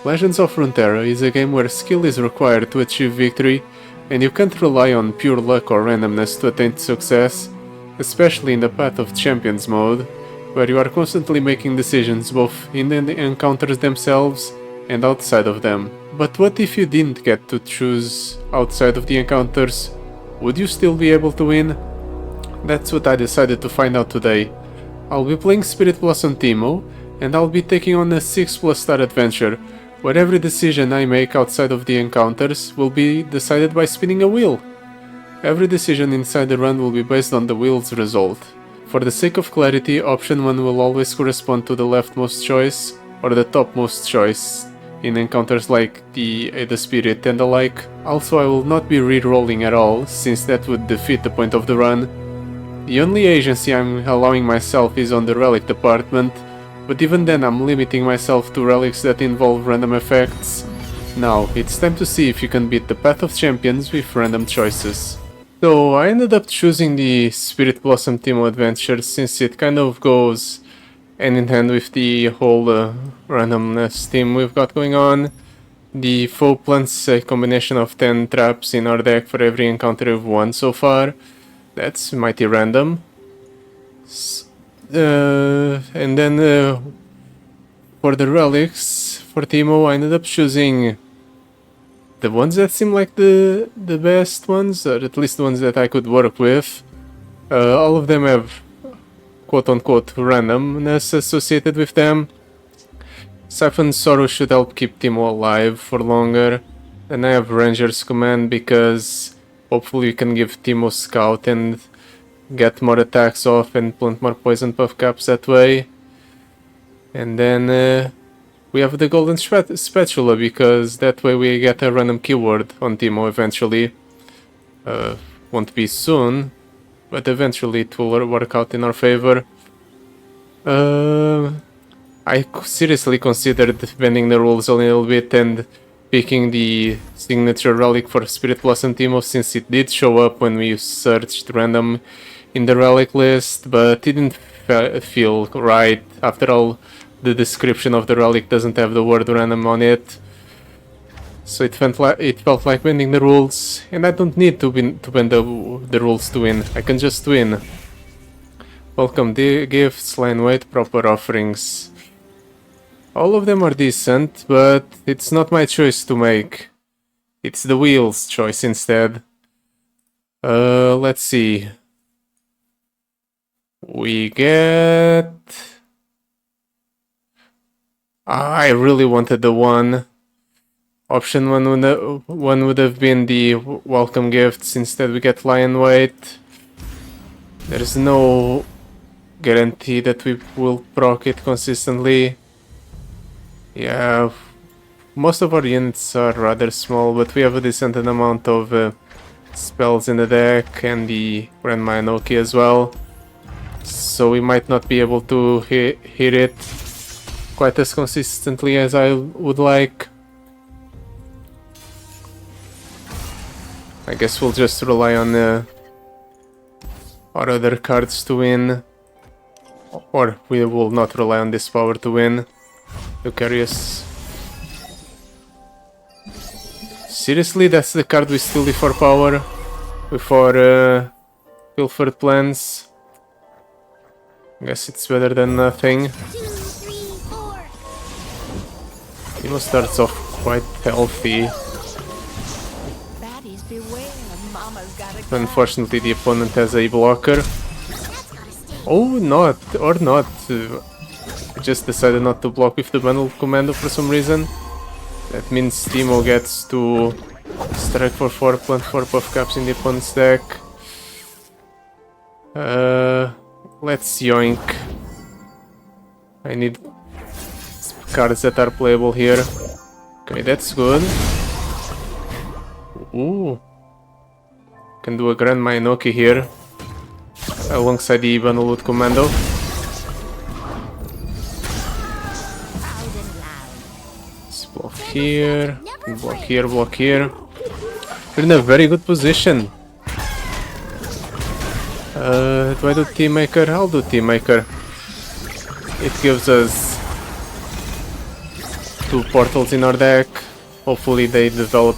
Legends of Runeterra is a game where skill is required to achieve victory, and you can't rely on pure luck or randomness to attain success, especially in the Path of Champions mode, where you are constantly making decisions both in the encounters themselves and outside of them. But what if you didn't get to choose outside of the encounters? Would you still be able to win? That's what I decided to find out today. I'll be playing Spirit Blossom Teemo, and I'll be taking on a 6+ star adventure, where every decision I make outside of the encounters will be decided by spinning a wheel. Every decision inside the run will be based on the wheel's result. For the sake of clarity, option 1 will always correspond to the leftmost choice, or the topmost choice, in encounters like the Spirit and the like. Also, I will not be re-rolling at all, since that would defeat the point of the run. The only agency I'm allowing myself is on the relic department, but even then I'm limiting myself to relics that involve random effects. Now, it's time to see if you can beat the Path of Champions with random choices. So I ended up choosing the Spirit Blossom Teemo adventure since it kind of goes hand in hand with the whole randomness theme we've got going on. The foe plants a combination of 10 traps in our deck for every encounter we've won so far. That's mighty random. And then for the relics, for Teemo, I ended up choosing the ones that seem like the best ones, or at least the ones that I could work with. All of them have quote-unquote randomness associated with them. Siphon Sorrow should help keep Teemo alive for longer. And I have Ranger's Command because hopefully we can give Teemo Scout and get more attacks off and plant more poison puff caps that way. And then we have the Golden Spatula because that way we get a random keyword on Teemo eventually. Won't be soon, but eventually it will work out in our favor. I seriously considered bending the rules a little bit and picking the signature relic for Spirit Blossom Teemo since it did show up when we searched random in the relic list, but it didn't feel right. After all, the description of the relic doesn't have the word random on it, so it felt like bending the rules, and I don't need to bend the rules to win. I can just win. Welcome the gifts, line weight, proper offerings. All of them are decent, but it's not my choice to make. It's the wheel's choice instead. Let's see. We get... I really wanted the one. Option 1 would have been the welcome gifts. Instead we get lion weight. There's no guarantee that we will proc it consistently. Yeah, most of our units are rather small, but we have a decent amount of spells in the deck and the Grandma Enoki as well. So we might not be able to hit it quite as consistently as I would like. I guess we'll just rely on our other cards to win. Or we will not rely on this power to win. Lucarius. Seriously, that's the card we steal before power? Before pilfered plans? I guess it's better than nothing. Teemo starts off quite healthy. Unfortunately, the opponent has a blocker. Oh, not. I just decided not to block with the bundle commando for some reason. That means Teemo gets to strike for 4, plant 4 puff caps in the opponent's deck. Let's yoink. I need cards that are playable here. Okay, that's good. Ooh. Can do a Grandma Enoki here. Alongside the Bundlewood Commando. Let's block here. Block here, block here. We're in a very good position. Do I do Team Maker? I'll do Team Maker. It gives us 2 portals in our deck. Hopefully they develop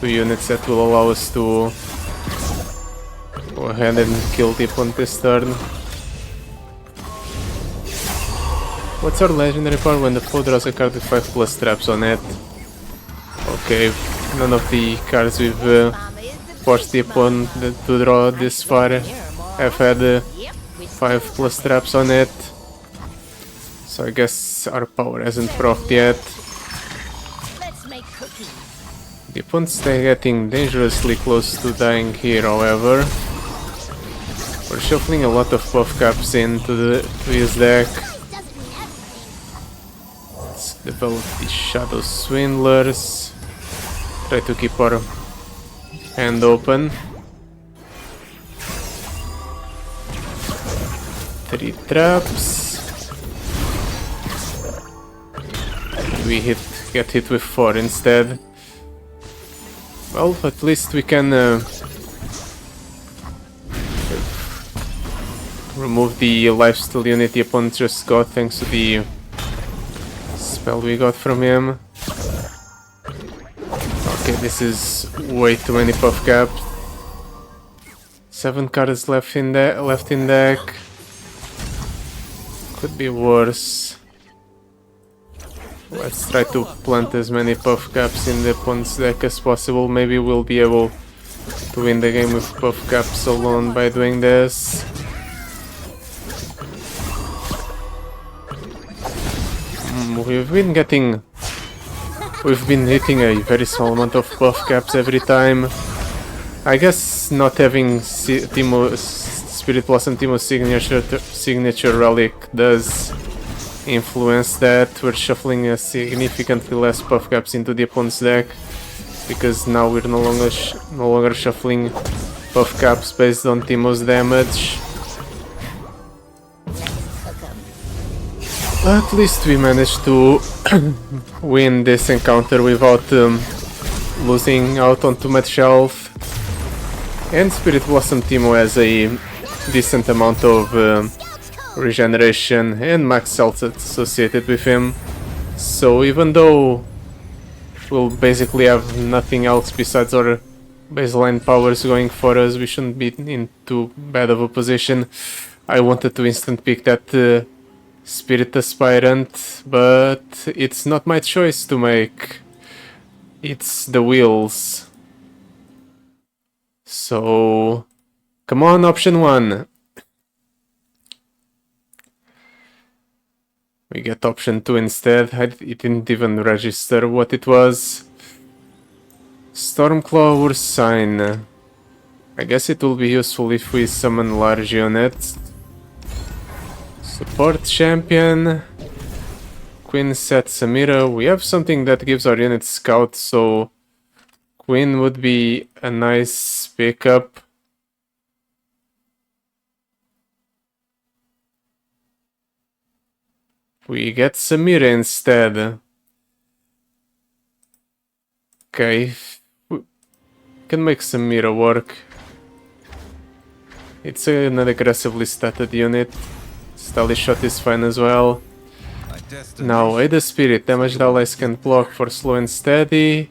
2 units that will allow us to go ahead and kill the opponent this turn. What's our legendary power when the foe draws a card with 5+ traps on it? Okay, none of the cards we've forced the opponent to draw this far have had 5+ traps on it. So I guess our power hasn't procced yet. The opponent's getting dangerously close to dying here, however. We're shuffling a lot of buff caps into his deck. Let's develop the Shadow Swindlers. Try to keep our hand open. 3 traps. We get hit with 4 instead. Well, at least we can remove the lifesteal unit the opponent just got thanks to the spell we got from him. Okay, this is way too many buff caps. 7 cards left in deck. Could be worse. Let's try to plant as many buff caps in the opponent's deck as possible. Maybe we'll be able to win the game with buff caps alone by doing this. We've been hitting a very small amount of buff caps every time. I guess not having Spirit Blossom Teemo's signature relic does influence that. We're shuffling a significantly less buff caps into the opponent's deck because now we're no longer shuffling buff caps based on Teemo's damage. At least we managed to win this encounter without losing out on too much health. And Spirit Blossom Teemo has a decent amount of regeneration and max health associated with him. So even though we'll basically have nothing else besides our baseline powers going for us, we shouldn't be in too bad of a position. I wanted to instant pick that Spirit Aspirant, but it's not my choice to make. It's the wheels. So, come on, option 1. We get option 2 instead. It didn't even register what it was. Stormclaw Ursine. I guess it will be useful if we summon large units. Support champion. Queen set Samira. We have something that gives our unit scout, so Queen would be a nice pickup. We get Samira instead. Okay, we can make Samira work. It's an aggressively statted unit. Stally shot is fine as well. Now, Aid the Spirit. Damaged allies can block for slow and steady.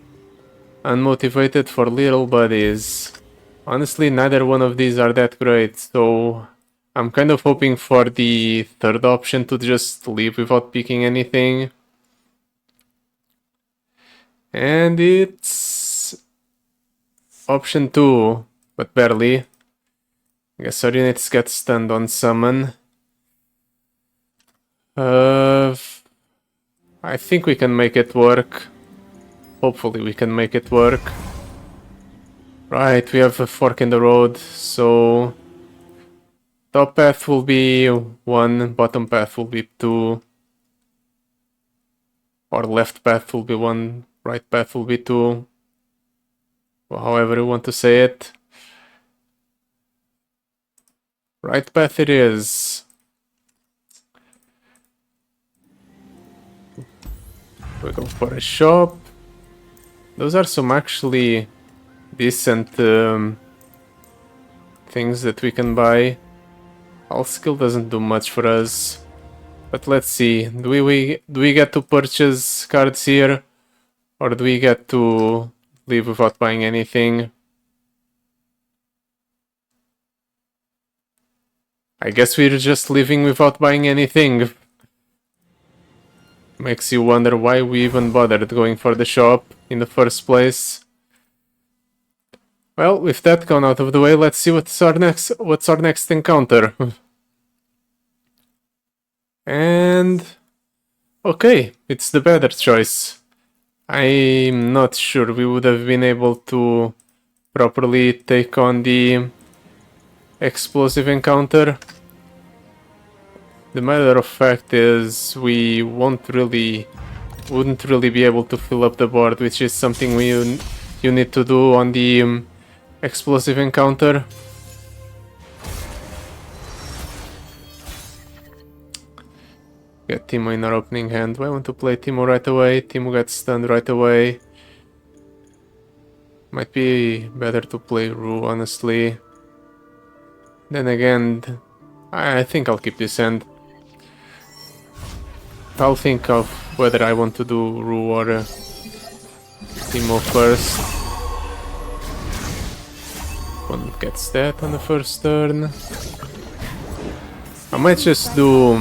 Unmotivated for little buddies. Honestly, neither one of these are that great, so I'm kind of hoping for the third option to just leave without picking anything. And it's option 2, but barely. I guess our units get stunned on summon. I think we can make it work. Hopefully we can make it work. Right, we have a fork in the road, so top path will be 1, bottom path will be 2. Or left path will be 1, right path will be 2. Or however you want to say it. Right path it is. We go for a shop. Those are some actually decent things that we can buy. All skill doesn't do much for us. But let's see, do we get to purchase cards here? Or do we get to leave without buying anything? I guess we're just leaving without buying anything. Makes you wonder why we even bothered going for the shop in the first place. Well, with that gone out of the way, let's see what's our next encounter. And okay, it's the better choice. I'm not sure we would have been able to properly take on the explosive encounter. The matter of fact is we wouldn't really be able to fill up the board, which is something you need to do on the explosive encounter. Get Teemo in our opening hand. Do I want to play Teemo right away? Teemo gets stunned right away. Might be better to play Ru, honestly. Then again, I think I'll keep this hand. I'll think of whether I want to do Ru or Teemo first. One gets that on the first turn. I might just do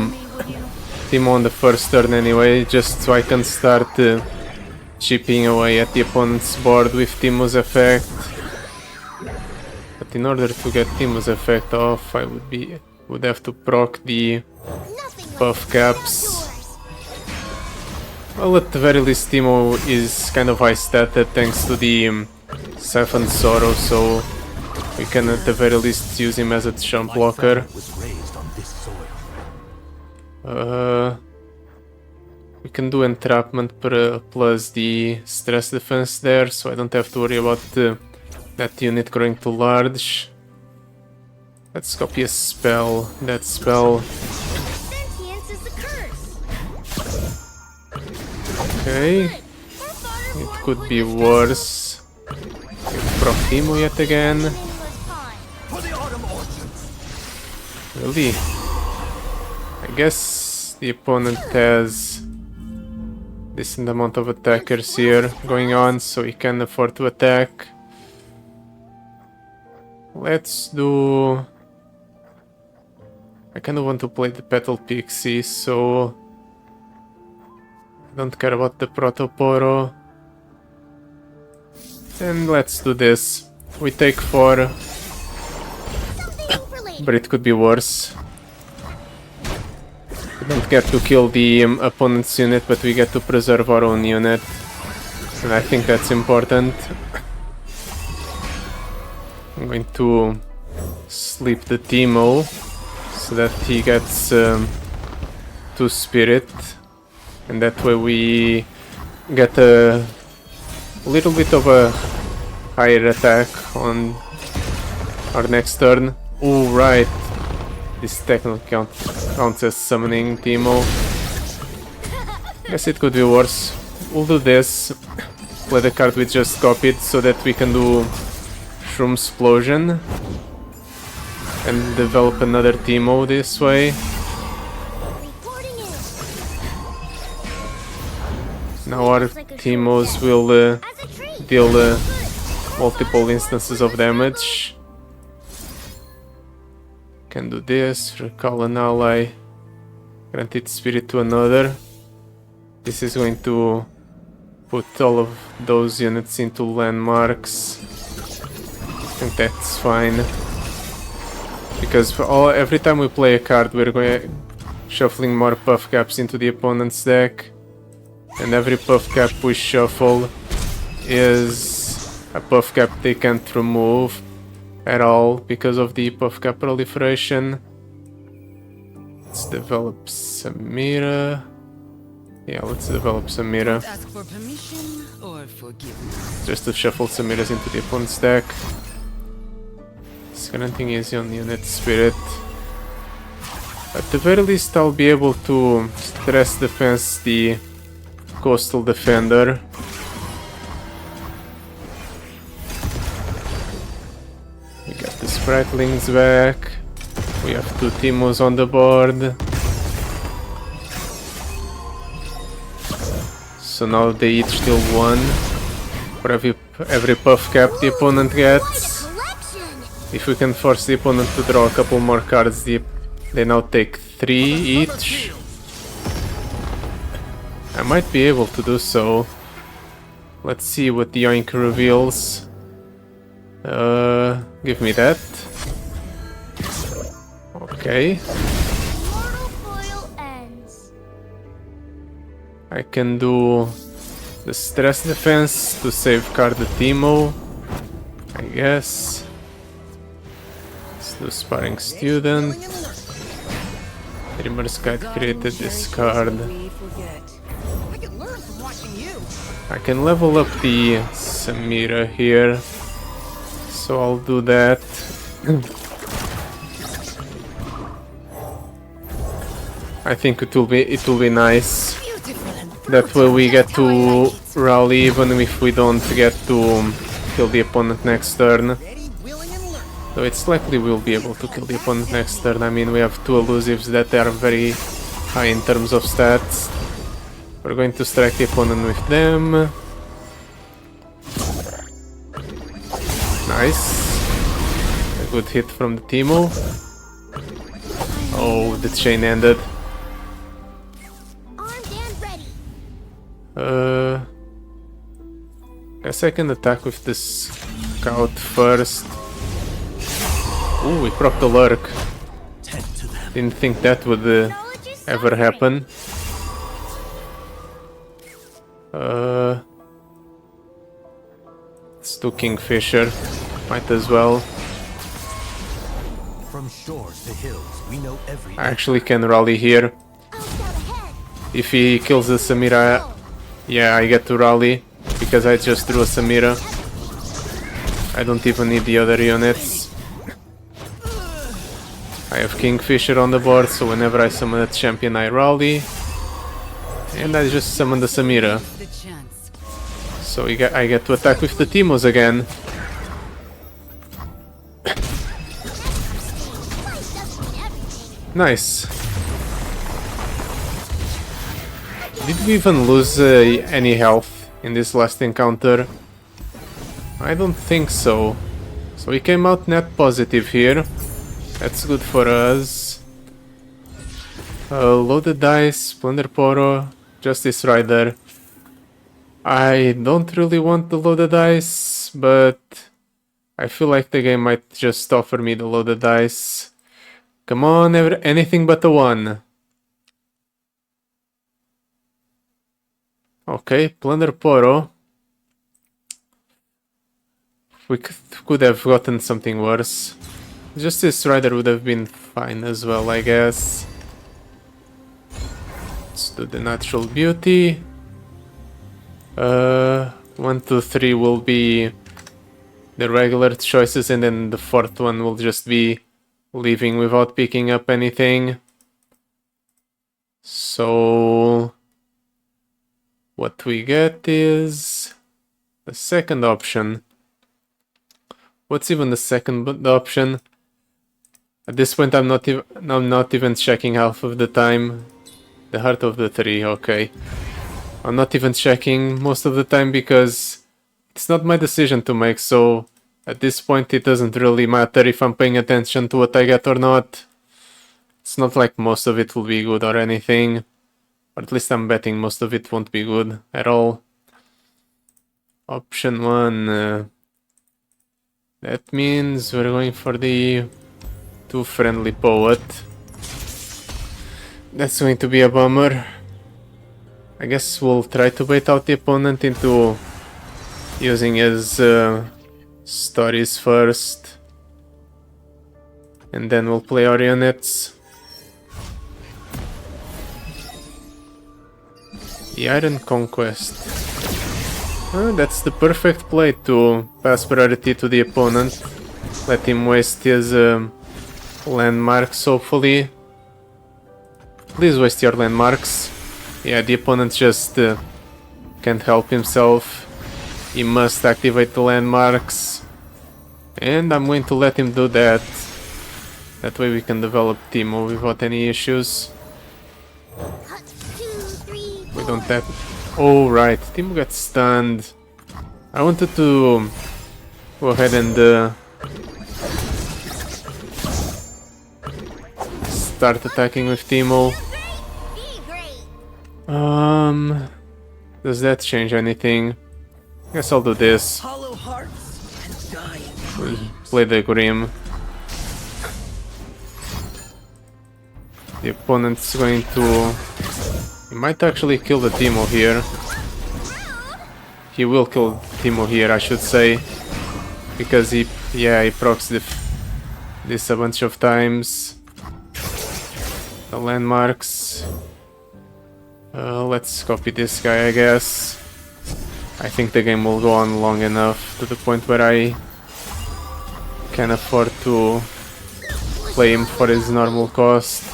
Teemo on the first turn anyway, just so I can start chipping away at the opponent's board with Teemo's effect. But in order to get Teemo's effect off, I would have to proc the buff caps. Well, at the very least, Teemo is kind of high statted thanks to the Siphoned Sorrow, so we can at the very least use him as a jump blocker. We can do entrapment plus the stress defense there, so I don't have to worry about that unit growing too large. Let's copy a spell. That spell. Okay. It could be worse. Proc Teemo yet again. Really? I guess the opponent has decent amount of attackers here going on, so he can afford to attack. Let's do... I kind of want to play the Petal Pixie, so I don't care about the Protoporo. And let's do this. We take 4, but it could be worse. We don't get to kill the opponent's unit, but we get to preserve our own unit. And I think that's important. I'm going to sleep the Teemo so that he gets 2 spirit. And that way we get a little bit of a higher attack on our next turn. Oh, right. This technically counts as summoning Teemo. Guess it could be worse. We'll do this. Play the card we just copied so that we can do Shroom Explosion and develop another Teemo this way. Now our Teemos will deal multiple instances of damage. Can do this, recall an ally, grant its spirit to another. This is going to put all of those units into landmarks. I think that's fine. Because for every time we play a card, we're shuffling more buff caps into the opponent's deck. And every buff cap we shuffle is a buff cap they can't remove at all because of the buff cap proliferation. Let's develop Samira. Yeah, let's develop Samira. Ask for permission or forgiveness. Just to shuffle Samiras into the opponent's deck. It's granting easy on unit spirit. At the very least, I'll be able to stress defense the Coastal Defender. We got the Spritelings back. We have 2 Teemos on the board. So now they each deal 1 for every puff cap the opponent gets. If we can force the opponent to draw a couple more cards, they now take 3 each. I might be able to do so. Let's see what the Yoink reveals. Give me that. Okay. I can do the stress defense to safeguard the Teemo, I guess. Let's do sparring student. Dreamer's Guide created this card. I can level up the Samira here, so I'll do that. I think it will be nice. That way we get to rally even if we don't get to kill the opponent next turn. So it's likely we'll be able to kill the opponent next turn. I mean, we have 2 elusives that are very high in terms of stats. We're going to strike the opponent with them. Nice. A good hit from the Teemo. Oh, the chain ended. Guess I can attack with this scout first. Ooh, we proc the lurk. Didn't think that would ever happen. Let's do Kingfisher. Might as well. From shores to hills, we know every I actually can rally here. If he kills the Samira, yeah, I get to rally because I just drew a Samira. I don't even need the other units. I have Kingfisher on the board, so whenever I summon a champion I rally. And I just summon the Samira. So I get to attack with the Teemos again. Nice. Did we even lose any health in this last encounter? I don't think so. So we came out net positive here. That's good for us. Loaded dice, Plunder Poro, Justice Rider. I don't really want the loaded dice, but I feel like the game might just offer me the loaded dice. Come on, anything but a 1. Okay, Plunder Poro. We could have gotten something worse. Justice Rider would have been fine as well, I guess. Let's do the Natural Beauty. 1, 2, 3 will be the regular choices, and then the 4th one will just be leaving without picking up anything. So what we get is the second option. What's even the second option? At this point I'm not even checking half of the time. The Heart of the 3, okay. I'm not even checking most of the time because it's not my decision to make, so at this point it doesn't really matter if I'm paying attention to what I get or not. It's not like most of it will be good or anything. Or at least I'm betting most of it won't be good at all. Option 1. That means we're going for the 2 friendly poet. That's going to be a bummer. I guess we'll try to bait out the opponent into using his stories first. And then we'll play our units. The Iron Conquest. That's the perfect play to pass priority to the opponent. Let him waste his landmarks, hopefully. Please waste your landmarks. Yeah, the opponent just can't help himself. He must activate the landmarks. And I'm going to let him do that. That way we can develop Teemo without any issues. We don't Oh right, Teemo got stunned. I wanted to go ahead and start attacking with Teemo. Does that change anything? Guess I'll do this. Hollow hearts and dying. Play the Grim. The opponent's going to... He might actually kill the Teemo here. He will kill Teemo here, I should say. Because he procs this a bunch of times. The landmarks. Let's copy this guy, I guess. I think the game will go on long enough to the point where I can afford to play him for his normal cost.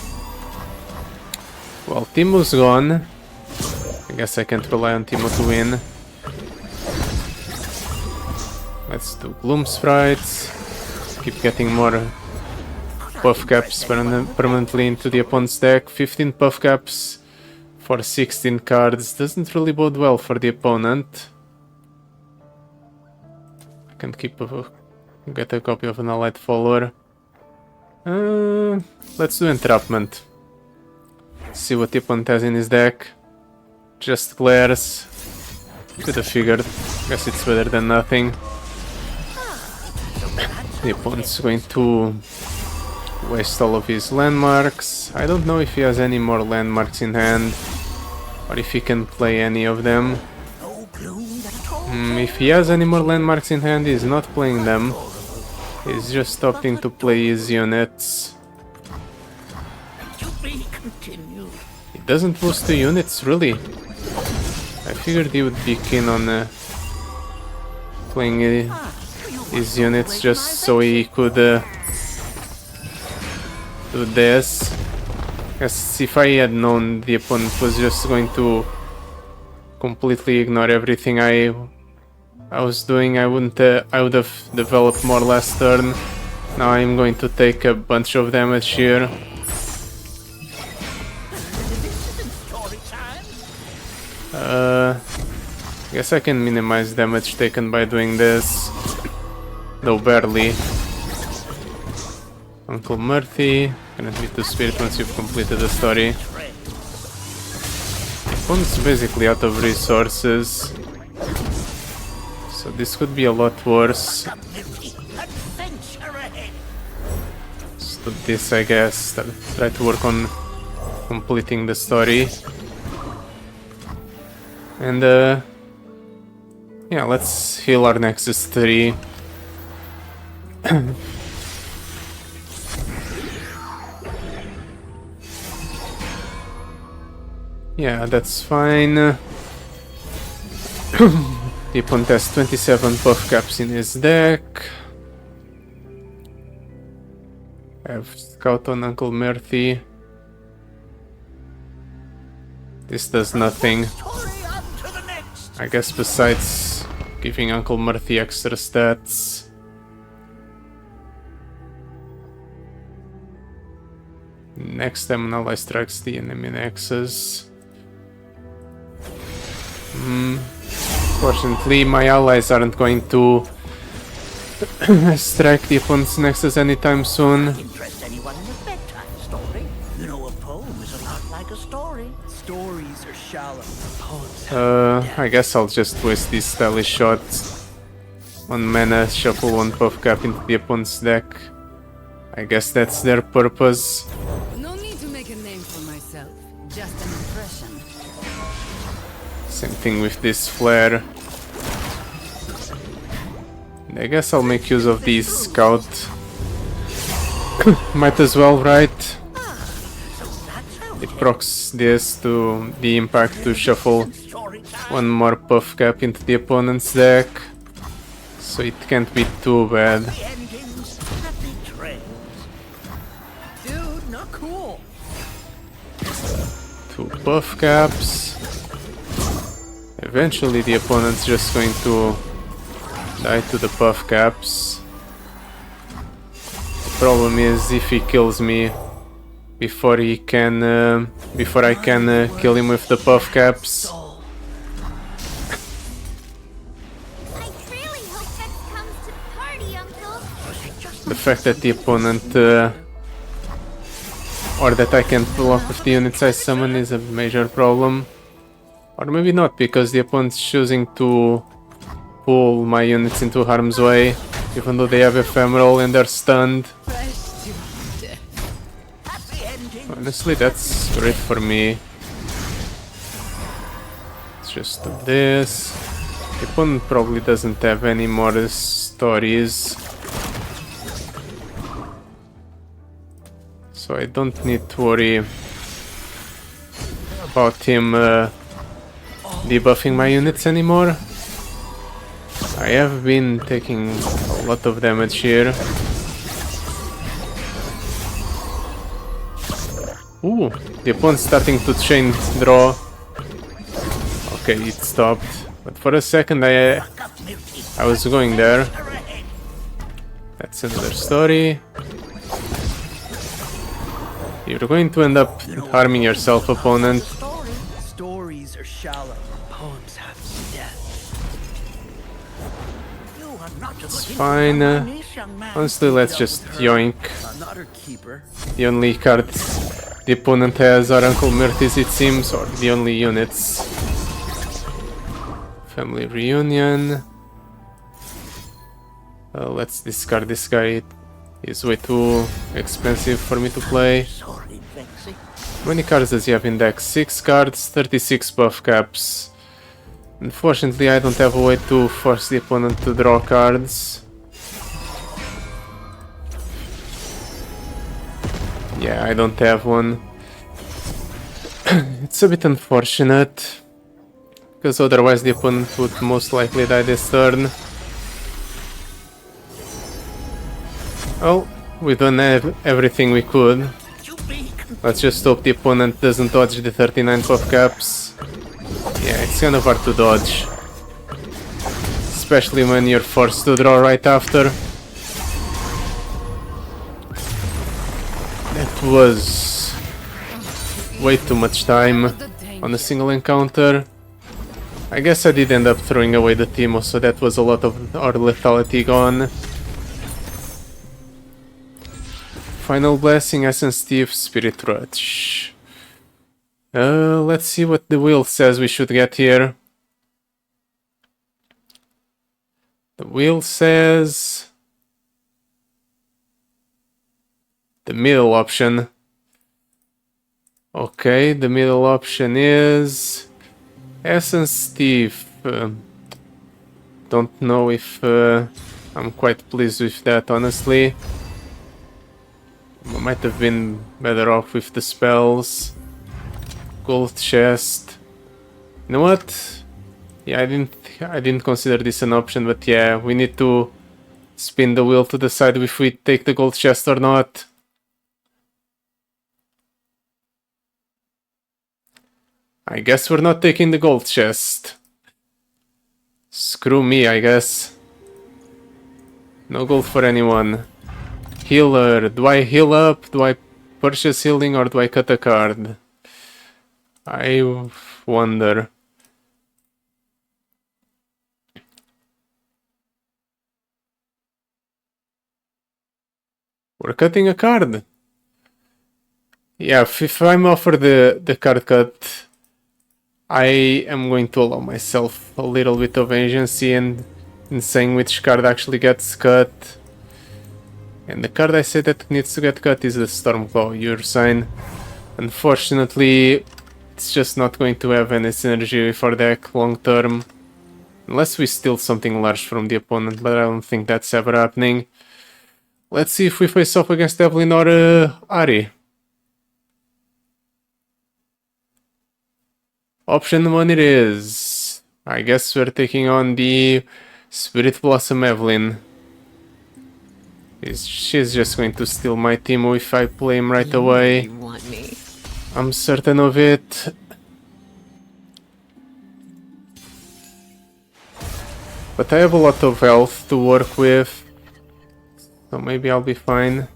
Well, Teemo's gone. I guess I can't rely on Teemo to win. Let's do Gloom Sprites. Keep getting more buff caps permanently into the opponent's deck. 15 buff caps for 16 cards. Doesn't really bode well for the opponent. I can get a copy of an allied follower. Let's do Entrapment. See what the opponent has in his deck. Just glares. Could have figured. Guess it's better than nothing. The opponent's going to waste all of his landmarks. I don't know if he has any more landmarks in hand, or if he can play any of them. If he has any more landmarks in hand, he's not playing them. He's just opting to play his units. He doesn't boost the units, really. I figured he would be keen on playing his units just so he could do this. Guess if I had known the opponent was just going to completely ignore everything I was doing, I would have developed more last turn. Now I'm going to take a bunch of damage here. Guess I can minimize damage taken by doing this, though barely. Uncle Murphy, gonna beat the spirit once you've completed the story. The opponent's basically out of resources, so this could be a lot worse. Let's do this, I guess. Try to work on completing the story. And yeah, let's heal our Nexus 3. Yeah, that's fine. The opponent has 27 buff caps in his deck. I have Scout on Uncle Murphy. This does nothing. I guess besides giving Uncle Murphy extra stats. Next time an ally strikes the enemy nexus. Fortunately, my allies aren't going to strike the opponent's nexus anytime soon. Interest anyone in a bedtime story? You know, a poem is a lot like a story. Stories are shallow. Poems I guess I'll just waste these stylish shots. 1 mana, shuffle 1 buff cap into the opponent's deck. I guess that's their purpose. No need to make a name for myself. Just an impression. Same thing with this flare. I guess I'll make use of these scout. Might as well, right? It procs this to the impact to shuffle 1 more buff cap into the opponent's deck. So it can't be too bad. Dude, not cool. 2 buff caps. Eventually the opponent's just going to die to the buff caps. The problem is if he kills me before I can kill him with the buff caps, fact that the opponent or that I can't block with the units I summon is a major problem. Or maybe not, because the opponent's choosing to pull my units into harm's way, even though they have ephemeral and they're stunned. Honestly, that's great for me. Let's just do this. The opponent probably doesn't have any more stories, so I don't need to worry about him debuffing my units anymore. I have been taking a lot of damage here. Ooh, the opponent's starting to chain draw. Okay, it stopped. But for a second I was going there. That's another story. You're going to end up harming yourself, opponent. Stories are shallow. Poems have depth. It's fine. Honestly, let's just yoink. Another keeper. The only cards the opponent has are Uncle Murtis, it seems, or the only units. Family reunion. Let's discard this guy. He's way too expensive for me to play. Sorry, Vexy. How many cards does he have in deck? 6 cards, 36 buff caps. Unfortunately, I don't have a way to force the opponent to draw cards. Yeah, I don't have one. It's a bit unfortunate, because otherwise the opponent would most likely die this turn. Well, we've done everything we could. Let's just hope the opponent doesn't dodge the 39 buff caps. Yeah, it's kind of hard to dodge, especially when you're forced to draw right after. That was way too much time on a single encounter. I guess I did end up throwing away the Teemo, so that was a lot of our lethality gone. Final Blessing, Essence Thief, Spirit Rush. Let's see what the wheel says we should get here. The wheel says the middle option. Okay, the middle option is Essence Thief. Don't know if I'm quite pleased with that, honestly. I might have been better off with the spells. Gold chest. You know what? Yeah, I didn't consider this an option, but yeah, we need to spin the wheel to decide if we take the gold chest or not. I guess we're not taking the gold chest. Screw me, I guess. No gold for anyone. Healer. Do I heal up? Do I purchase healing, or do I cut a card? I wonder. We're cutting a card. Yeah, if I'm offered the card cut, I am going to allow myself a little bit of agency in saying which card actually gets cut. And the card I say that needs to get cut is the Stormclaw, your sign. Unfortunately, it's just not going to have any synergy for deck long term. Unless we steal something large from the opponent, but I don't think that's ever happening. Let's see if we face off against Evelyn or Ari. Option 1 it is. I guess we're taking on the Spirit Blossom Evelyn. She's just going to steal my Teemo if I play him right away. You want me? I'm certain of it. But I have a lot of health to work with, so maybe I'll be fine.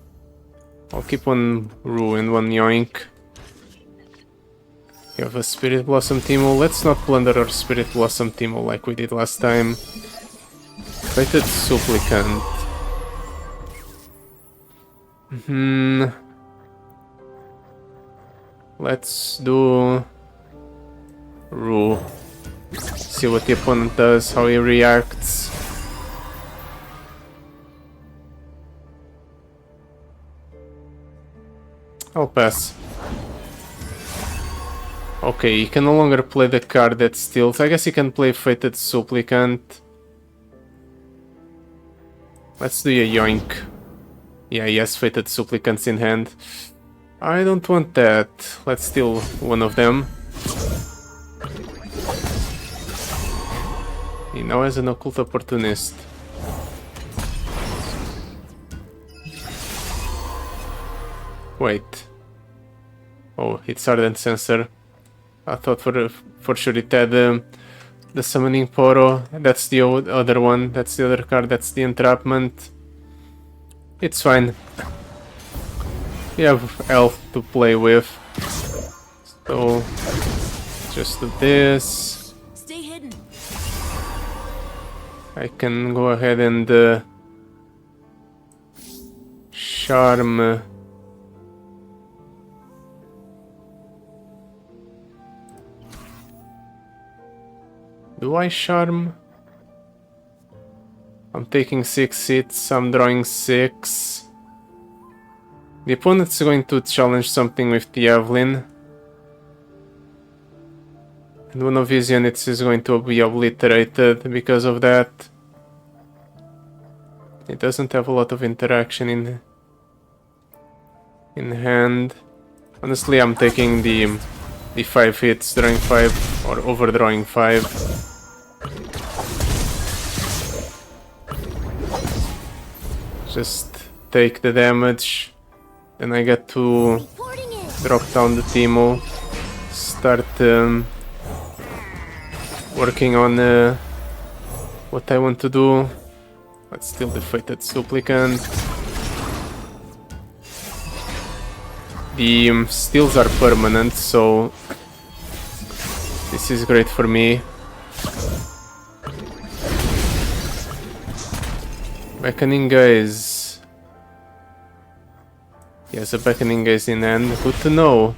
I'll keep one Ruin, one Yoink. You have a Spirit Blossom Teemo. Let's not plunder our Spirit Blossom Teemo like we did last time. Fated Supplicant. Let's do Ru. See what the opponent does, how he reacts. I'll pass. Okay, he can no longer play the card that steals. I guess he can play Fated Supplicant. Let's do a yoink. Yeah, he has Fated Supplicants in hand. I don't want that. Let's steal one of them. He now has an Occult Opportunist. Wait. Oh, it's Ardent Sensor. I thought for sure it had the Summoning Poro. That's the other one. That's the other card. That's the Entrapment. It's fine. We have health to play with. So, just do this. Stay hidden. I can go ahead and charm. Do I charm? I'm taking 6 hits, I'm drawing 6. The opponent's going to challenge something with the Evelyn. And one of his units is going to be obliterated because of that. It doesn't have a lot of interaction in hand. Honestly, I'm taking the 5 hits, drawing 5 or overdrawing 5. Just take the damage, then I get to drop down the Teemo, start working on what I want to do. Let's steal the Fated Supplicant. The steals are permanent, so this is great for me. Beckoning Gaze. He has a Beckoning Gaze in hand. Good to know.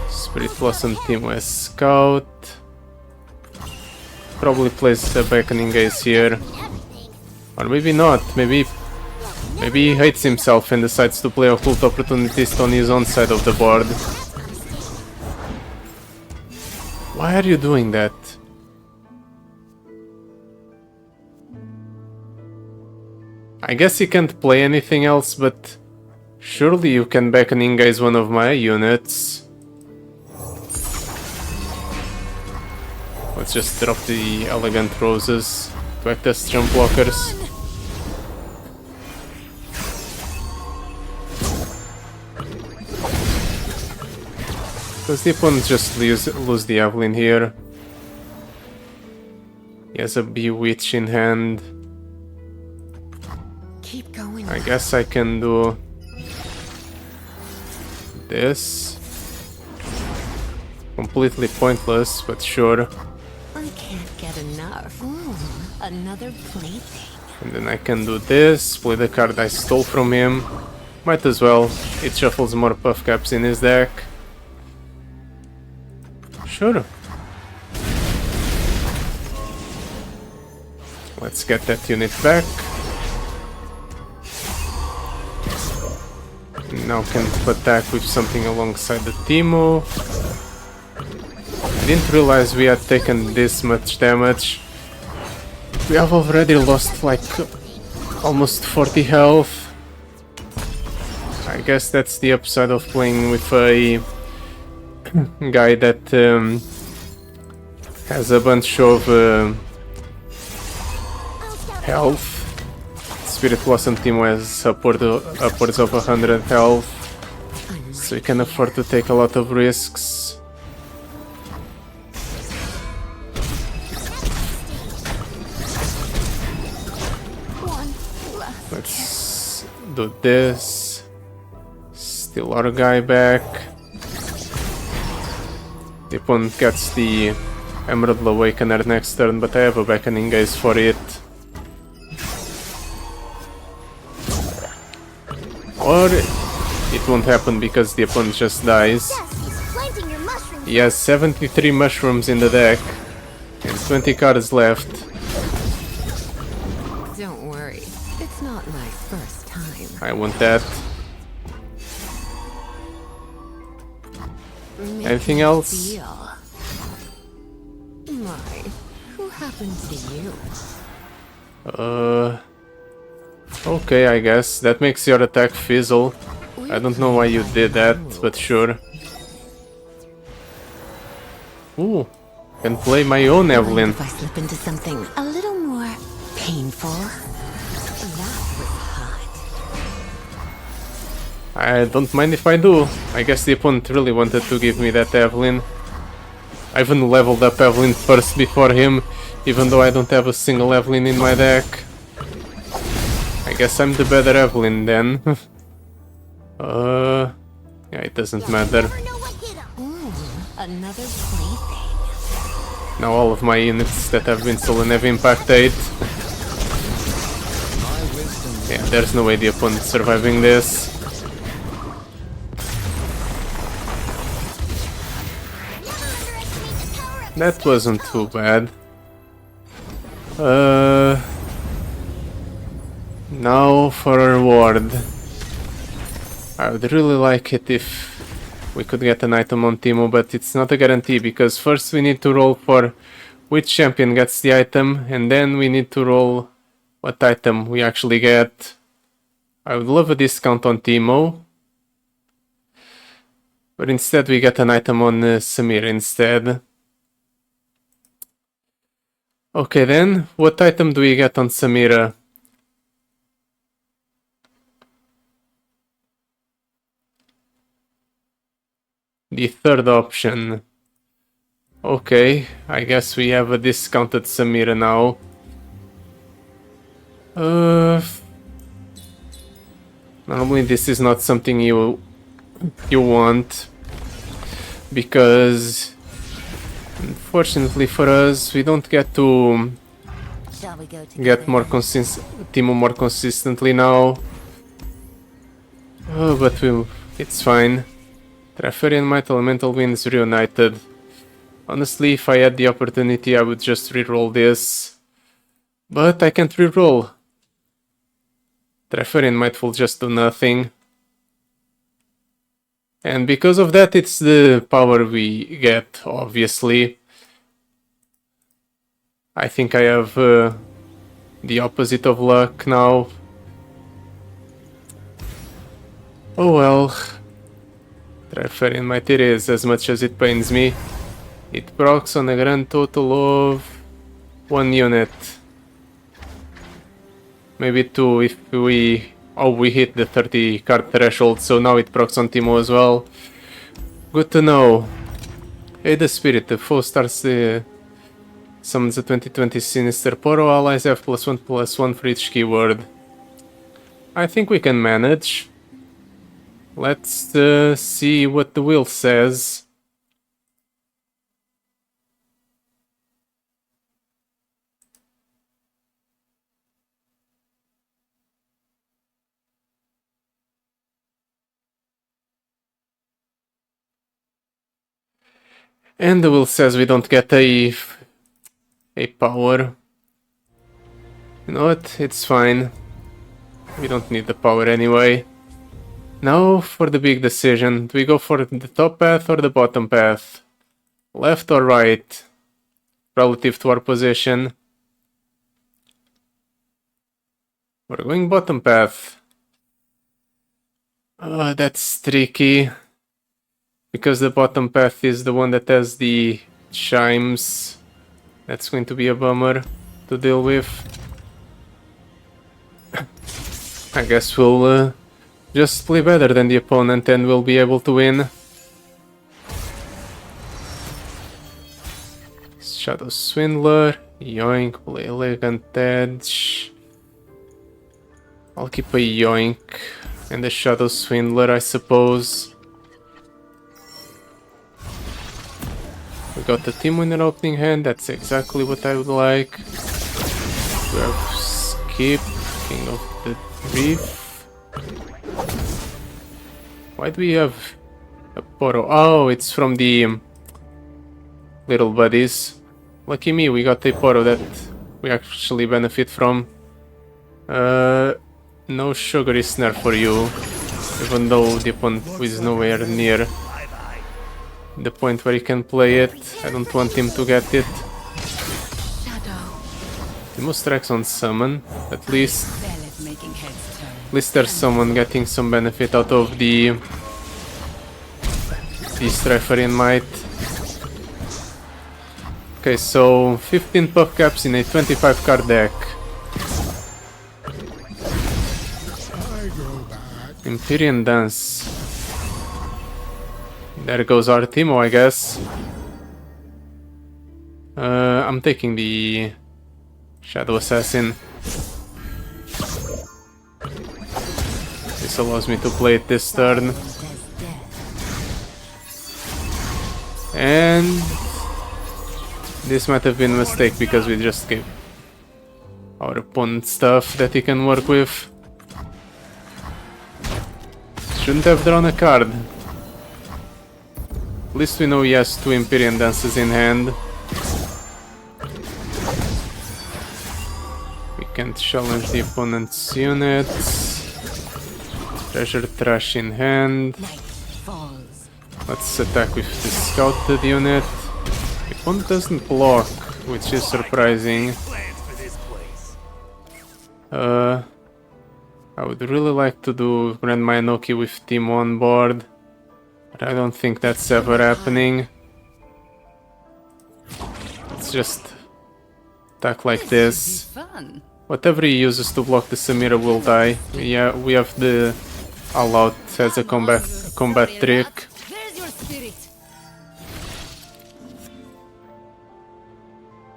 Spirit Blossom Teemo as Scout. Probably plays a Beckoning Gaze here. Or maybe not. Maybe he hates himself and decides to play Occult Opportunist on his own side of the board. Why are you doing that? I guess he can't play anything else, but surely you can Beckoning Gaze one of my units. Let's just drop the Elegant Roses to act as jump blockers. Does the opponent just lose the Evelyn here? He has a Bewitch in hand. Keep going. I guess I can do this. Completely pointless, but sure. I can't get enough. Ooh, another plaything. And then I can do this, play the card I stole from him. Might as well. It shuffles more Puff Caps in his deck. Sure. Let's get that unit back. Now can attack with something alongside the Teemo. I didn't realize we had taken this much damage. We have already lost like almost 40 health. I guess that's the upside of playing with a guy that has a bunch of health. Spirit Blossom Teemo has upwards of 100 health, so you can afford to take a lot of risks. Let's do this. Steal our guy back. The opponent gets the Emerald Awakener next turn, but I have a Beckoning Gaze for it. Or it won't happen because the opponent just dies. Planting your mushrooms. He has 73 mushrooms in the deck and 20 cards left. Don't worry, it's not my first time. I want that. Make Anything me else? feel. My, who happens to you? Okay, I guess. That makes your attack fizzle. I don't know why you did that, but sure. Ooh, can play my own Evelyn. If I slip into something a little more painful, that was hot. I don't mind if I do. I guess the opponent really wanted to give me that Evelyn. I even leveled up Evelyn first before him, even though I don't have a single Evelyn in my deck. I guess I'm the better Evelyn then. Yeah, it doesn't matter. Never know what hit 'em. Ooh, another plaything. Now all of my units that have been stolen have impact 8. Yeah, there's no way the opponent's surviving this. That wasn't too bad. Now for a reward. I would really like it if we could get an item on Teemo, but it's not a guarantee because first we need to roll for which champion gets the item, and then we need to roll what item we actually get. I would love a discount on Teemo, but instead we get an item on Samira instead. Okay then, what item do we get on Samira? The third option. Okay, I guess we have a discounted Samira now. Normally this is not something you want, because unfortunately for us we don't get to Shall we go get more Teemo more consistently now. But it's fine. Triferian Might Elemental Winds Reunited. Honestly, if I had the opportunity I would just reroll this. But I can't reroll. Triferian Might will just do nothing. And because of that it's the power we get, obviously. I think I have the opposite of luck now. Oh well. Triferian Might it is, as much as it pains me. It procs on a grand total of 1 unit. Maybe 2 if we... Oh, we hit the 30 card threshold, so now it procs on Teemo as well. Good to know. Hey, the Spirit, the foe starts the... Summons the 2020 Sinister Poro. Allies have +1/+1 for each keyword. I think we can manage. Let's see what the wheel says. And the wheel says we don't get a power. You know what? It's fine. We don't need the power anyway. Now for the big decision. Do we go for the top path or the bottom path? Left or right? Relative to our position. We're going bottom path. That's tricky. Because the bottom path is the one that has the chimes. That's going to be a bummer to deal with. I guess we'll just play better than the opponent and we'll be able to win. Shadow Swindler, yoink, play Elegant Edge. I'll keep a yoink and a Shadow Swindler, I suppose. We got the Teemo in an opening hand, that's exactly what I would like. We have Skip, King of the Reef. Why do we have a Poro? Oh, it's from the little buddies. Lucky me, we got a Poro that we actually benefit from. No sugary snare for you, even though the opponent is nowhere near the point where he can play it. I don't want him to get it. Teemo strikes on summon. At least there's someone getting some benefit out of the Strifer in Might. Okay, so 15 puff caps in a 25 card deck. Empyrean Dance. There goes our Teemo, I guess. I'm taking the Shadow Assassin. This allows me to play it this turn. And this might have been a mistake because we just gave our opponent stuff that he can work with. Shouldn't have drawn a card. At least we know he has 2 Empyrean Dances in hand. We can challenge the opponent's units. Treasure Trash in hand. Let's attack with the scouted unit. The opponent doesn't block, which is surprising. I would really like to do Grandma Enoki with Teemo on board, but I don't think that's ever happening. Let's just attack like this. Whatever he uses to block the Samira will die. Yeah, we have the All Out as a combat trick.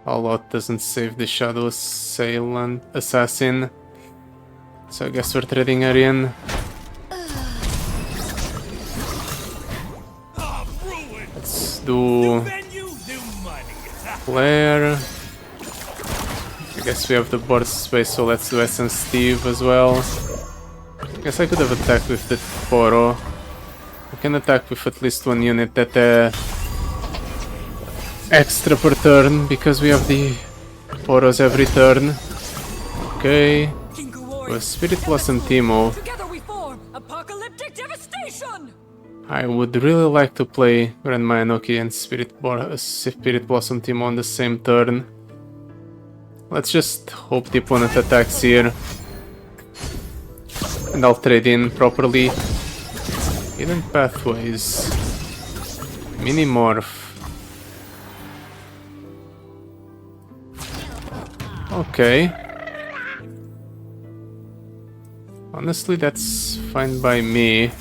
All Out doesn't save the Shadow Assassin. So I guess we're trading Aryan. Let's do Flare. I guess we have the board space, so let's do Essence Steve as well. I guess I could have attacked with the Poro. I can attack with at least 1 unit at extra per turn, because we have the Poros every turn. Okay. With Spirit Blossom Teemo, I would really like to play Grandma Enoki and Spirit Blossom Teemo on the same turn. Let's just hope the opponent attacks here. And I'll trade in properly. Hidden Pathways. Minimorph. Okay. Honestly, that's fine by me.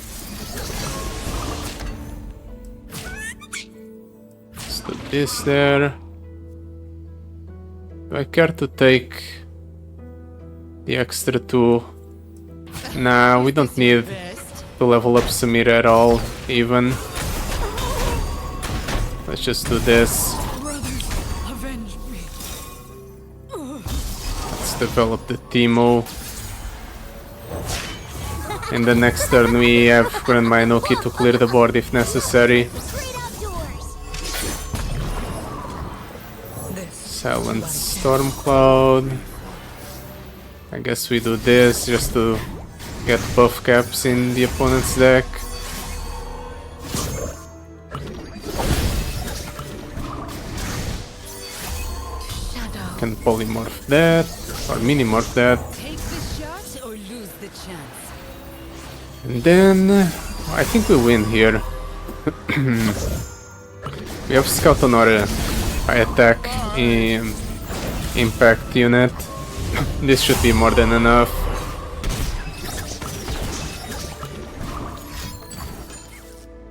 Let's do this there. Do I care to take the extra 2? Nah, we don't need to level up Samira at all, even. Let's just do this. Let's develop the Teemo. In the next turn we have Grandma Enoki to clear the board if necessary. Silent Stormcloud. I guess we do this just to get buff caps in the opponent's deck. Can polymorph that, or minimorph that. And then, I think we win here. We have Scout on our high attack impact unit. This should be more than enough.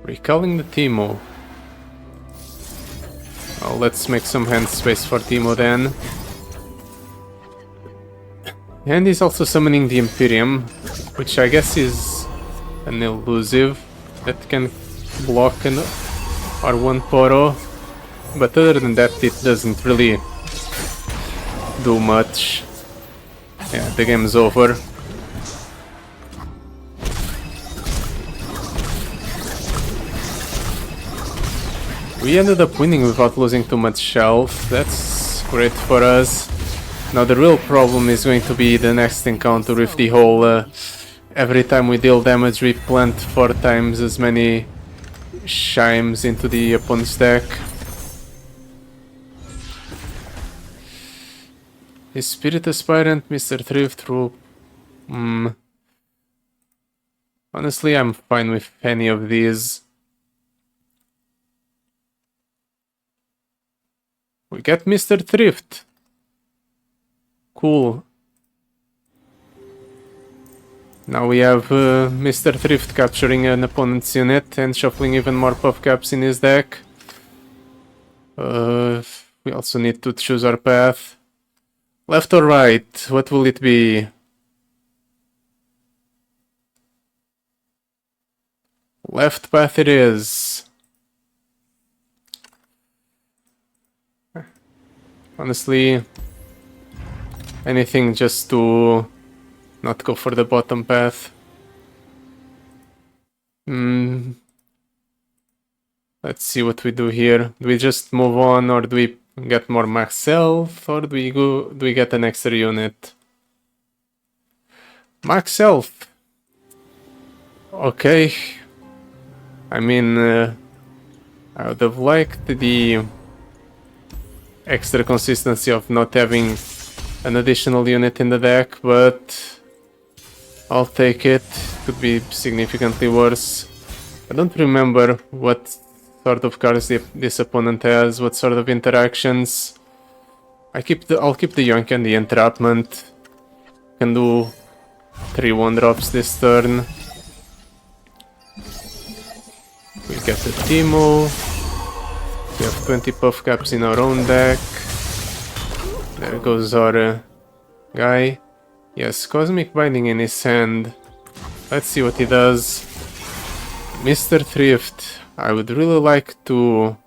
Recalling the Teemo. Oh, let's make some hand space for Teemo then. And he's also summoning the Imperium, which I guess is an elusive that can block our 1 Poro, but other than that it doesn't really do much. Yeah, the game's over. We ended up winning without losing too much health. That's great for us. Now the real problem is going to be the next encounter with the whole every time we deal damage we plant 4 times as many chimes into the opponent's deck. Is Spirit Aspirant, Mr. Thrift, Rope? Honestly, I'm fine with any of these. We get Mr. Thrift. Cool. Now we have Mr. Thrift capturing an opponent's unit and shuffling even more puff caps in his deck. We also need to choose our path. Left or right? What will it be? Left path it is. Honestly, anything just to not go for the bottom path. Let's see what we do here. Do we just move on, or do we get more max health, or do we get an extra unit? Max health. Okay. I mean, I would have liked the extra consistency of not having an additional unit in the deck, but I'll take it. Could be significantly worse. I don't remember what sort of cards this opponent has, what sort of interactions. I'll keep the Yoink and the Entrapment. Can do 3 1-drops this turn. We get the Teemo. We have 20 puff caps in our own deck. There goes our guy. Yes, Cosmic Binding in his hand. Let's see what he does. Mr. Thrift. I would really like to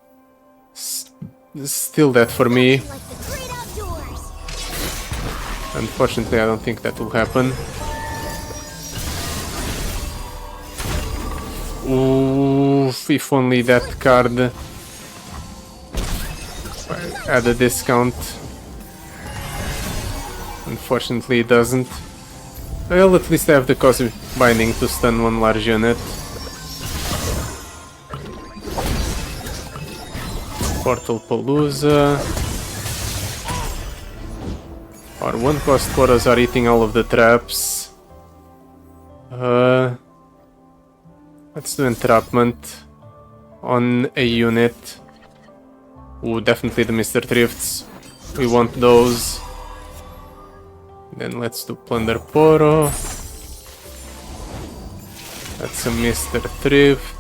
steal that for me. Like the great outdoors. Unfortunately, I don't think that will happen. Ooh, if only that card had a discount. Unfortunately, it doesn't. Well, at least I have the Cosmic Binding to stun 1 large unit. Portal Palooza. Our 1-cost Boros are eating all of the traps. Let's do Entrapment on a unit. Ooh, definitely the Mr. Thrifts. We want those. Then let's do Plunder Poro. That's a Mr. Thrift.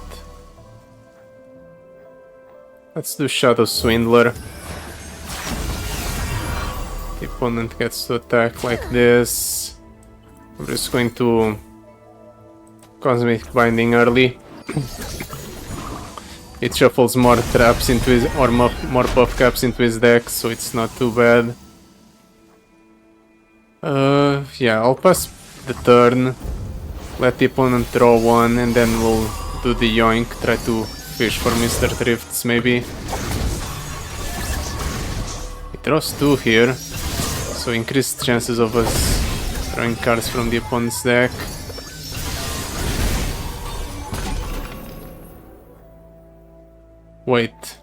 Let's do Shadow Swindler. The opponent gets to attack like this. I'm just going to Cosmic Binding early. It shuffles more traps into his, or more puff caps into his deck, so it's not too bad. Yeah, I'll pass the turn, let the opponent draw 1, and then we'll do the Yoink, try to fish for Mr. Thrifts maybe. He draws 2 here, so increased chances of us drawing cards from the opponent's deck. Wait.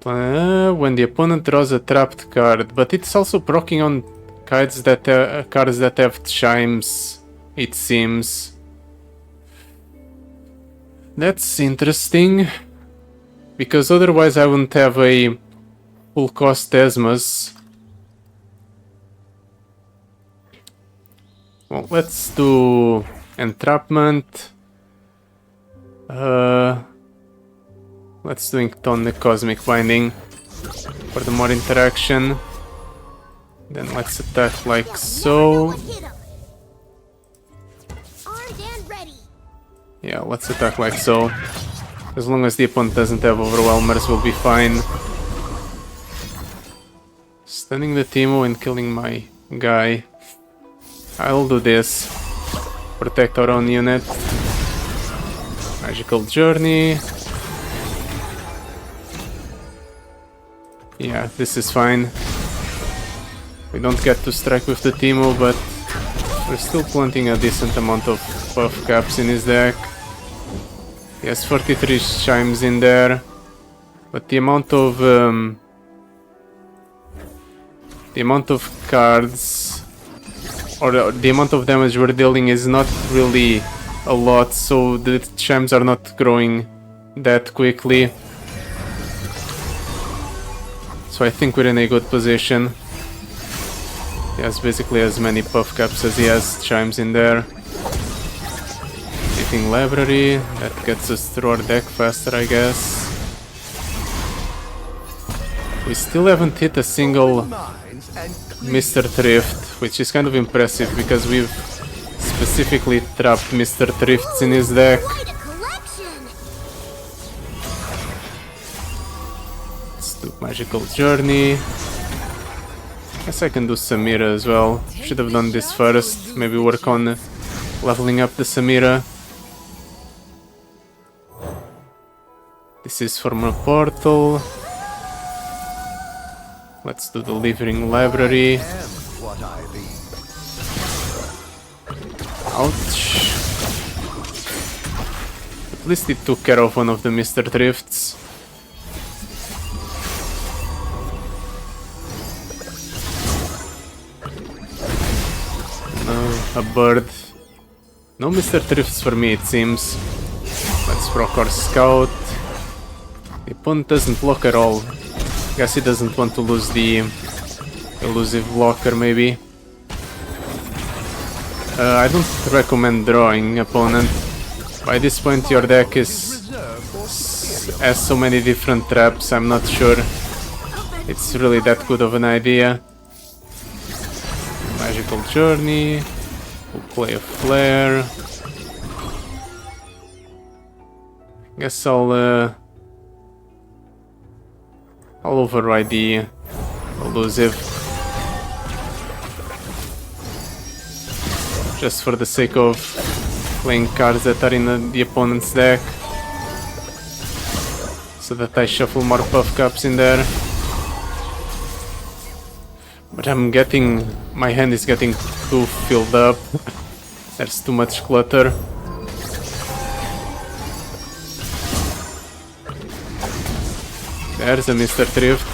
When the opponent draws a trapped card, but it's also proccing on cards that have chimes, it seems. That's interesting, because otherwise I wouldn't have a full cost Esmus. Well, let's do Entrapment. Let's do Inkton the Cosmic Binding for the more interaction. Then let's attack like so. Armed and ready. Yeah, let's attack like so. As long as the opponent doesn't have Overwhelmers, we'll be fine. Stunning the Teemo and killing my guy. I'll do this. Protect our own unit. Magical Journey. Yeah, this is fine. We don't get to strike with the Teemo, but we're still planting a decent amount of buff caps in his deck. He has 43 chimes in there, but the amount of cards or the amount of damage we're dealing is not really a lot, so the chimes are not growing that quickly. So I think we're in a good position. He has basically as many puff caps as he has chimes in there. Taking library, that gets us through our deck faster, I guess. We still haven't hit a single Mr. Thrift, which is kind of impressive because we've specifically trapped Mr. Thrifts in his deck. Quite a collection. Let's do Magical Journey. Guess I can do Samira as well. Should have done this first. Maybe work on leveling up the Samira. This is from a portal. Let's do the Living Library. Ouch. At least it took care of one of the Mr. Thrifts. A bird. No Mr. Thrifts for me, it seems. Let's proc our scout. The opponent doesn't block at all. Guess he doesn't want to lose the elusive blocker, maybe. I don't recommend drawing, opponent. By this point your deck has so many different traps, I'm not sure it's really that good of an idea. Magical Journey. We'll play a Flare. Guess I'll override the elusive. Just for the sake of playing cards that are in the opponent's deck. So that I shuffle more puff caps in there. But my hand is getting too filled up. There's too much clutter. There's a Mr. Thrift.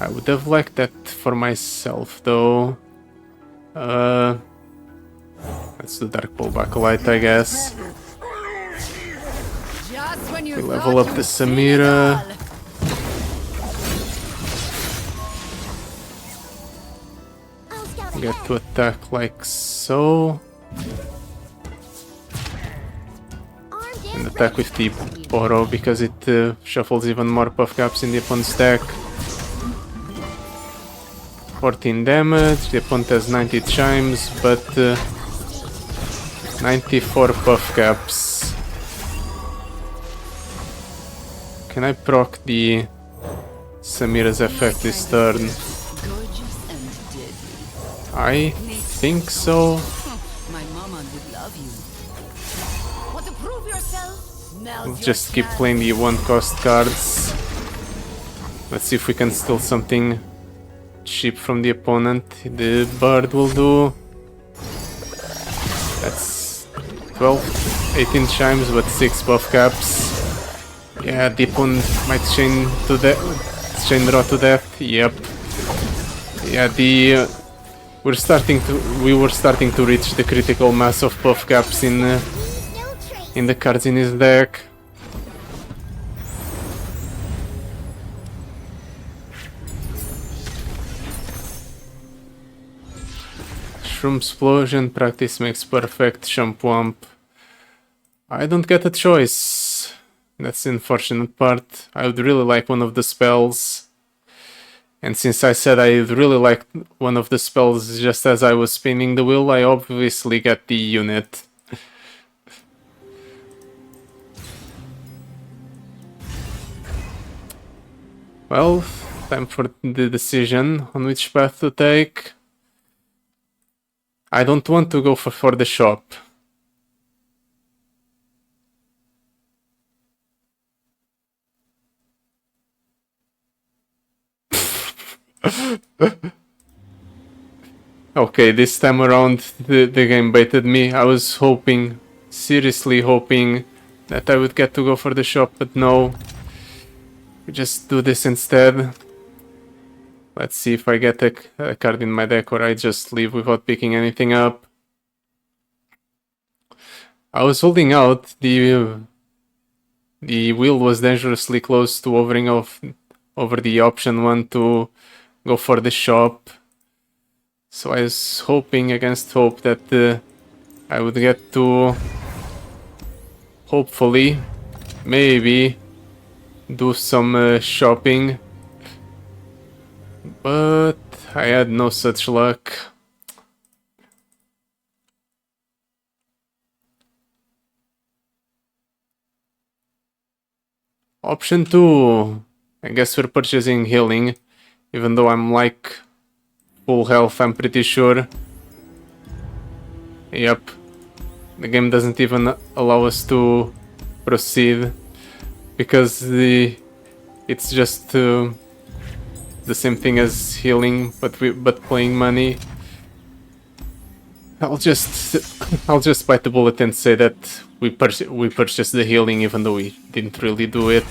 I would have liked that for myself though. Let's do Dark Pole Bakelite, I guess. We level up the Samira. I'll scout Get ahead. to attack like so. Armed And and attack with the Poro because it shuffles even more puff caps in the opponent's deck. 14 damage, the opponent has 90 chimes, but 94 puff caps. Can I proc the Samira's effect this turn? I think so. My mama would love you. Want to prove yourself? We'll just keep playing the one-cost cards. Let's see if we can steal something cheap from the opponent. The bird will do. That's 12, 18 chimes, but 6 buff caps. Yeah, the opponent might chain draw to death. Yep. Yeah, we were starting to reach the critical mass of buff caps in no trace. the cards in his deck. Shroom Explosion, practice makes perfect, Shampwamp. I don't get a choice. That's the unfortunate part. I would really like one of the spells. And since I said I would really like one of the spells just as I was spinning the wheel, I obviously get the unit. Well, time for the decision on which path to take. I don't want to go for the shop. Okay, this time around the game baited me. I was hoping, seriously hoping, that I would get to go for the shop, but no. We just do this instead. Let's see if I get a card in my deck or I just leave without picking anything up. I was holding out. The wheel was dangerously close to hovering over the option one to go for the shop. So I was hoping against hope that I would get to, hopefully, maybe, do some shopping. But I had no such luck. Option 2. I guess we're purchasing healing, even though I'm like full health, I'm pretty sure. Yep. The game doesn't even allow us to proceed because it's just the same thing as healing, but playing money. I'll just bite the bullet and say that we purchased the healing even though we didn't really do it.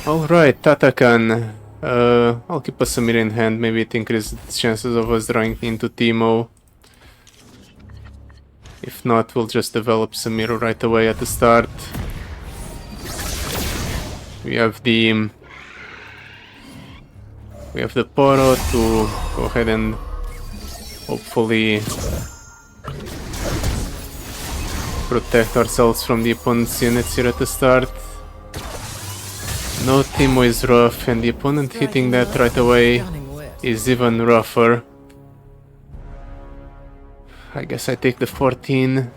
Alright, Tatakan. I'll keep a Samira in hand, maybe it increases the chances of us drawing into Teemo. If not, we'll just develop Samira right away at the start. We have the Poro to go ahead and hopefully protect ourselves from the opponent's units here at the start. No, Teemo is rough, and the opponent hitting that right away is even rougher. I guess I take the 14.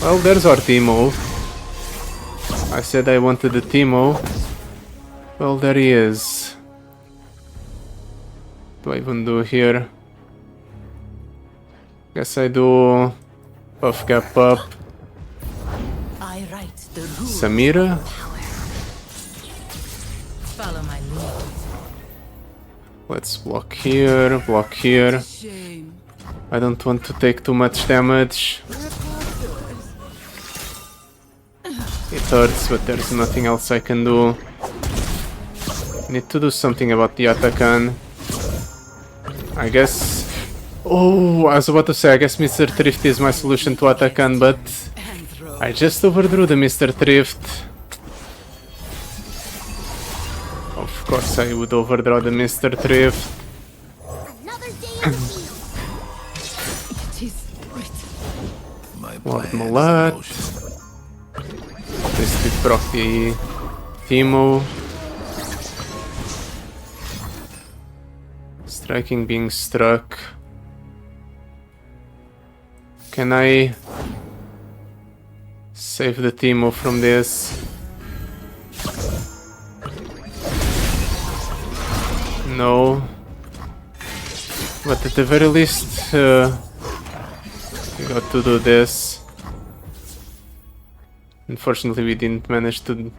Well, there's our Teemo. I said I wanted the Teemo. Well, there he is. What do I even do here? Guess I do Puff Gap up. I write the rules. Samira. Follow my lead. Let's block here, block here. Shame. I don't want to take too much damage. It hurts, but there's nothing else I can do. Need to do something about the Atakan. I guess... Oh, I was about to say, I guess Mr. Thrift is my solution to Atakan, but I just overdrew the Mr. Thrift. Of course I would overdraw the Mr. Thrift. Another day in the field. It is written. My Lord plan is in Malat. motion. This did proc the Teemo. Striking being struck. Can I save the Teemo from this? No. But at the very least, we got to do this. Unfortunately, we didn't manage to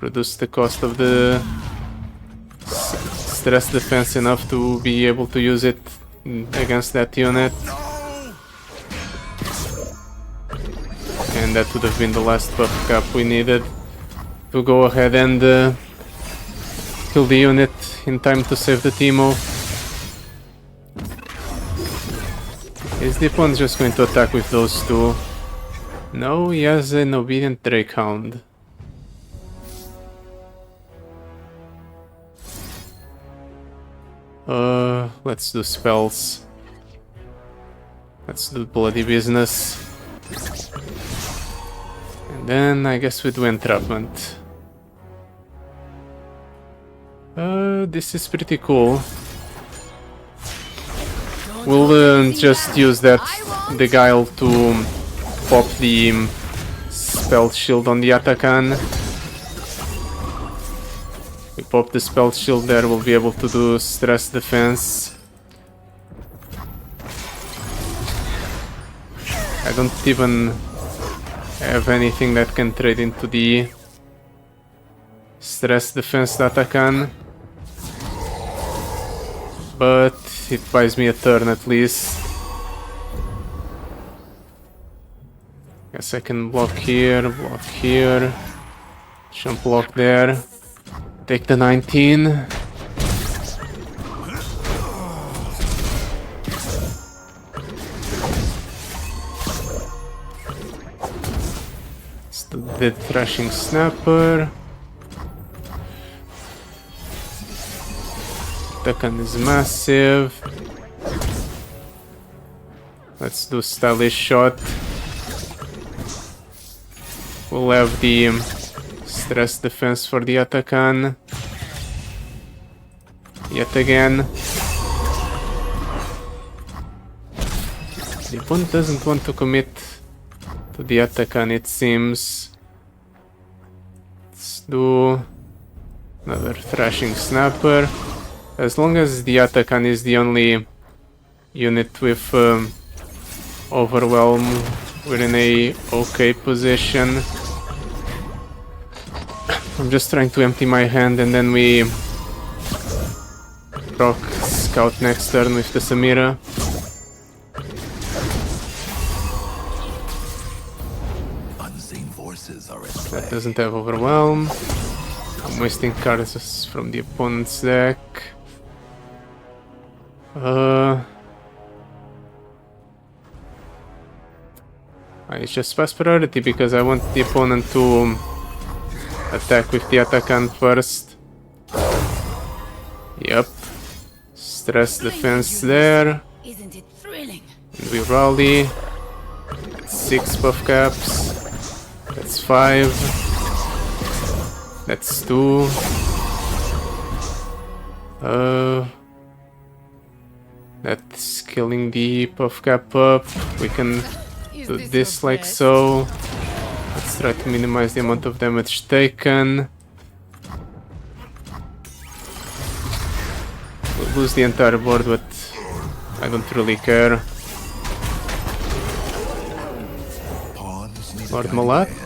reduce the cost of the stress defense enough to be able to use it against that unit. And that would have been the last buff cap we needed to go ahead and kill the unit in time to save the Teemo. Is the opponent just going to attack with those two? No, he has an obedient Drakehound. Let's do spells. Let's do bloody business. And then I guess we do entrapment. This is pretty cool. We'll just use that the guile to pop the spell shield on the Atakan. We pop the spell shield there, we'll be able to do stress defense. I don't even have anything that can trade into the stress defense Atakan. But it buys me a turn at least. Guess I can block here, jump block there. Take the 19. It's the thrashing snapper. Takan is massive. Let's do stylish shot. We'll have the stress defense for the Atakan. Yet again. The opponent doesn't want to commit to the Atakan, it seems. Let's do another thrashing snapper. As long as the Atakan is the only unit with overwhelm, we're in a okay position. I'm just trying to empty my hand and then we proc scout next turn with the Samira. Unseen forces are at That play. doesn't have overwhelm. I'm wasting cards from the opponent's deck. I just pass priority because I want the opponent to attack with the Atakan first. Yep. Stress defense there. Isn't it thrilling? And we rally. That's 6 buff caps. That's 5. That's 2. That's killing the buff cap up. We can do this like so. Let's try to minimize the amount of damage taken. We'll lose the entire board, but I don't really care. Pawns need a Lord guiding Malat. hand.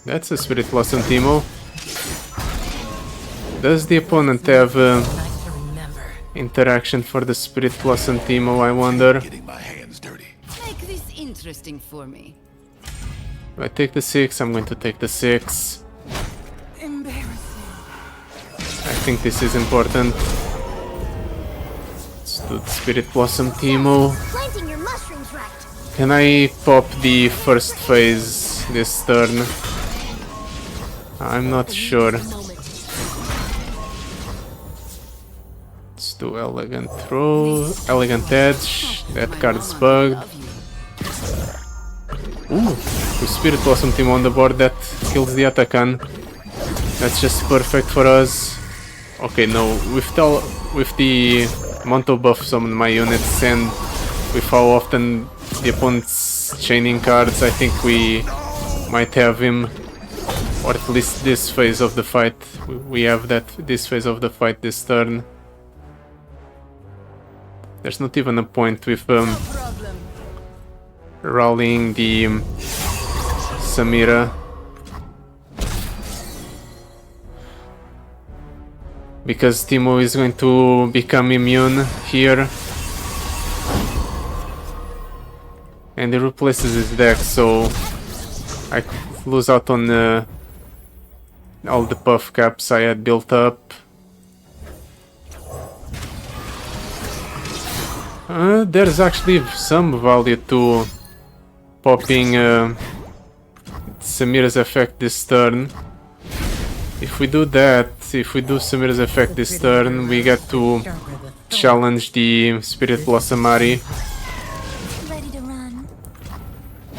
That's a Spirit Blossom Teemo. Does the opponent have interaction for the Spirit Blossom Teemo, I wonder? Getting my hands dirty. Make this interesting for me. If I take the 6, I'm going to take the 6. Embarrassing. I think this is important. Let's do the Spirit Blossom Teemo. Planting your mushrooms right. Can I pop the first phase this turn? I'm not sure. Let's do Elegant Throw, Elegant Edge. That card's bugged. Ooh, with Spirit Blossom Teemo on the board, that kills the Atakan. That's just perfect for us. Okay, no, with the amount of buffs on my units and with how often the opponent's chaining cards, I think we might have him. Or at least this phase of the fight. We have this phase of the fight this turn. There's not even a point with rallying the Samira. Because Teemo is going to become immune here. And he replaces his deck, so I lose out on all the buff caps I had built up. There's actually some value to popping Samira's effect this turn. If we do that, if we do Samira's effect this turn, we get to challenge the Spirit Blossom Ari. Ready to run.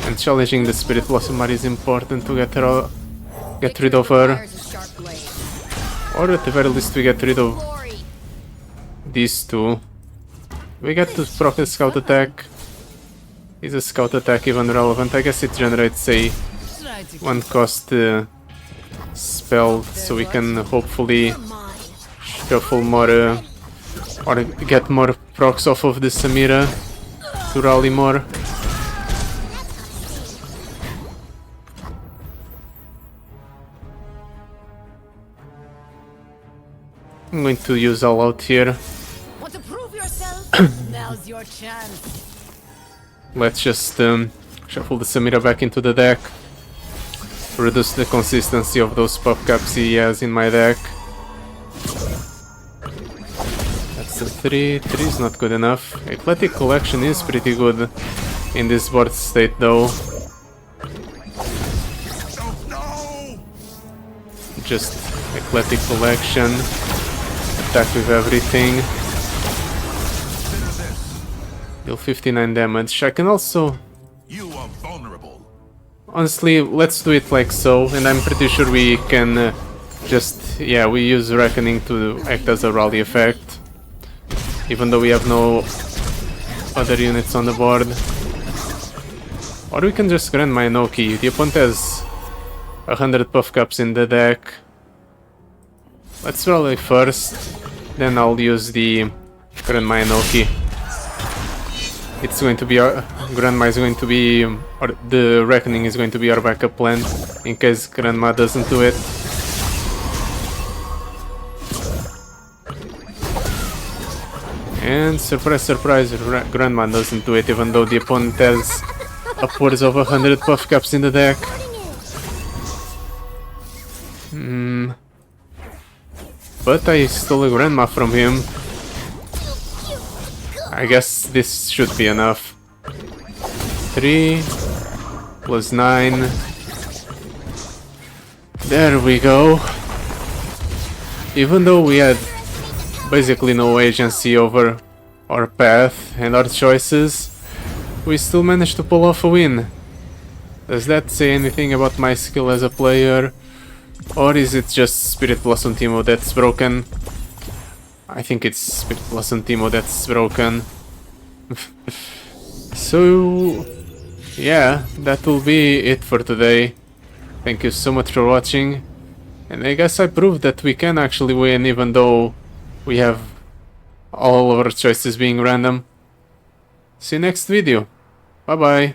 And challenging the Spirit Blossom Ari is important to get rid of her. Or at the very least we get rid of these two. We get to proc a scout attack. Is a scout attack even relevant? I guess it generates a 1 cost spell, so we can hopefully shuffle more or get more procs off of the Samira to rally more. I'm going to use all out here. Want to prove yourself? Now's your chance. Let's just shuffle the Samira back into the deck. Reduce the consistency of those puff caps he has in my deck. That's a 3. 3 is not good enough. Eclectic Collection is pretty good in this board state though. Just Eclectic Collection. Attack with everything. Deal 59 damage. I can also... You are vulnerable. Honestly, let's do it like so, and I'm pretty sure we can just... Yeah, we use Reckoning to act as a rally effect. Even though we have no other units on the board. Or we can just Grand Inoki. The opponent has 100 puff caps in the deck. Let's rally first, then I'll use the Grandma Inoki. It's going to be our... Grandma is going to be... or the Reckoning is going to be our backup plan, in case Grandma doesn't do it. And surprise, surprise, Grandma doesn't do it, even though the opponent has upwards of 100 puff caps in the deck. But I stole a Grandma from him. I guess this should be enough. 3 plus 9. There we go. Even though we had basically no agency over our path and our choices, we still managed to pull off a win. Does that say anything about my skill as a player? Or is it just Spirit Blossom Teemo that's broken? I think it's Spirit Blossom Teemo that's broken. So, yeah, that will be it for today. Thank you so much for watching. And I guess I proved that we can actually win even though we have all of our choices being random. See you next video. Bye bye.